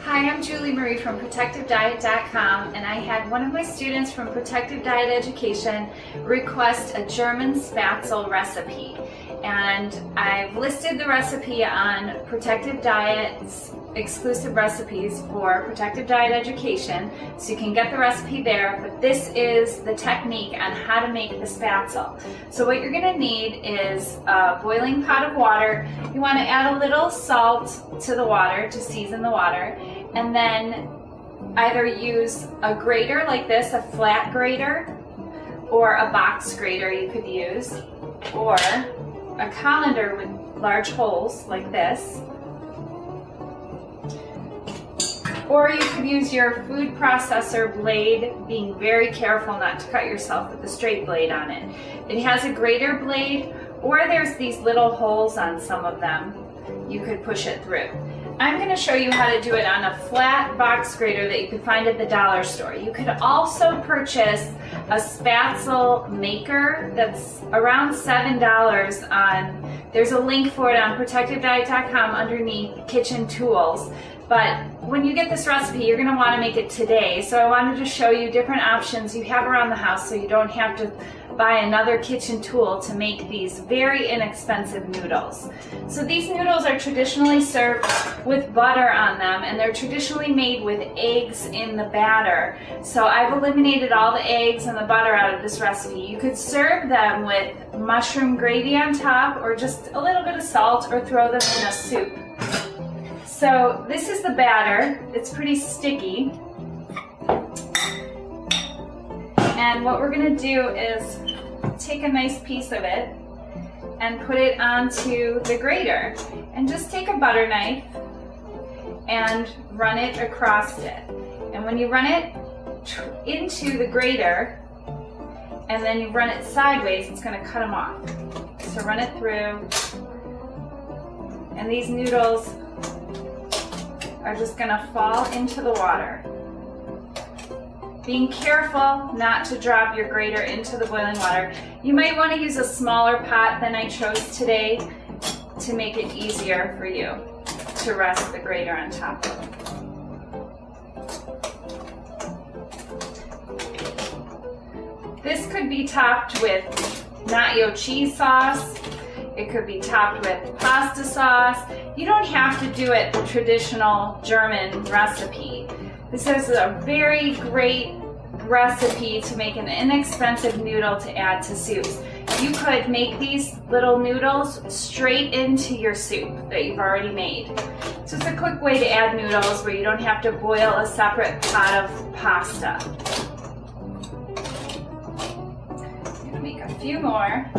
Hi, I'm Julie Marie from ProtectiveDiet.com, and I had one of my students from Protective Diet Education request a German Spatzle recipe. And I've listed the recipe on Protective Diet's exclusive recipes for Protective Diet Education, so you can get the recipe there, but this is the technique on how to make the Spatzle. So what you're going to need is a boiling pot of water. You want to add a little salt to the water to season the water, and then either use a grater like this, a flat grater, or a box grater you could use, or a colander with large holes like this. Or you could use your food processor blade, being very careful not to cut yourself with the straight blade on it. It has a grater blade, or there's these little holes on some of them. You could push it through. I'm going to show you how to do it on a flat box grater that you can find at the dollar store. You could also purchase a Spatzle maker that's around $7 on, there's a link for it on ProtectiveDiet.com underneath Kitchen Tools. But when you get this recipe, you're going to want to make it today. So I wanted to show you different options you have around the house so you don't have to buy another kitchen tool to make these very inexpensive noodles. So these noodles are traditionally served with butter on them, and they're traditionally made with eggs in the batter. So I've eliminated all the eggs and the butter out of this recipe. You could serve them with mushroom gravy on top, or just a little bit of salt, or throw them in a soup. So this is the batter. It's pretty sticky. And what we're going to do is take a nice piece of it and put it onto the grater. And just take a butter knife and run it across it. And when you run it into the grater and then you run it sideways, it's going to cut them off. So run it through, and these noodles are just going to fall into the water. Being careful not to drop your grater into the boiling water. You might want to use a smaller pot than I chose today to make it easier for you to rest the grater on top of. This could be topped with nacho cheese sauce. It could be topped with pasta sauce. You don't have to do it the traditional German recipe. This is a very great recipe to make an inexpensive noodle to add to soups. You could make these little noodles straight into your soup that you've already made. So it's a quick way to add noodles where you don't have to boil a separate pot of pasta. I'm gonna make a few more.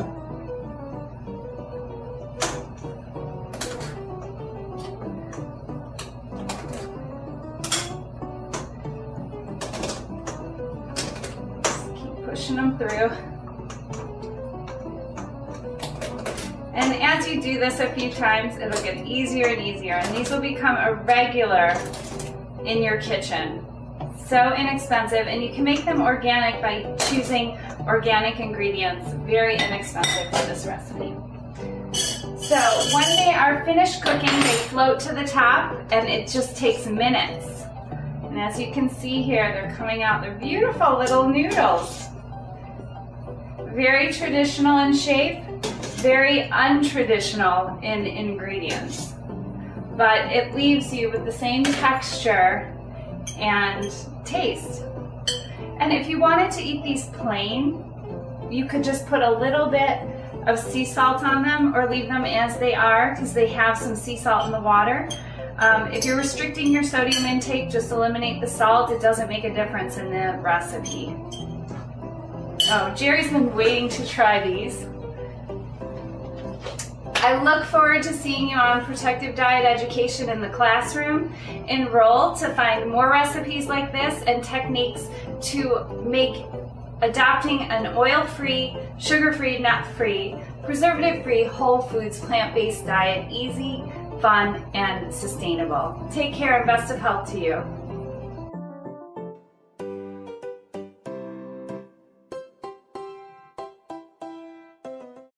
Pushing them through. And as you do this a few times, it'll get easier and easier, and these will become a regular in your kitchen. So inexpensive, and you can make them organic by choosing organic ingredients. Very inexpensive for this recipe. So when they are finished cooking, they float to the top, and it just takes minutes. And as you can see here, they're coming out. They're beautiful little noodles. Very traditional in shape, very untraditional in ingredients. But it leaves you with the same texture and taste. And if you wanted to eat these plain, you could just put a little bit of sea salt on them, or leave them as they are because they have some sea salt in the water. If you're restricting your sodium intake, just eliminate the salt. It doesn't make a difference in the recipe. Oh, Jerry's been waiting to try these. I look forward to seeing you on Protective Diet Education in the classroom. Enroll to find more recipes like this and techniques to make adopting an oil-free, sugar-free, nut-free, preservative-free, whole foods, plant-based diet easy, fun, and sustainable. Take care and best of health to you.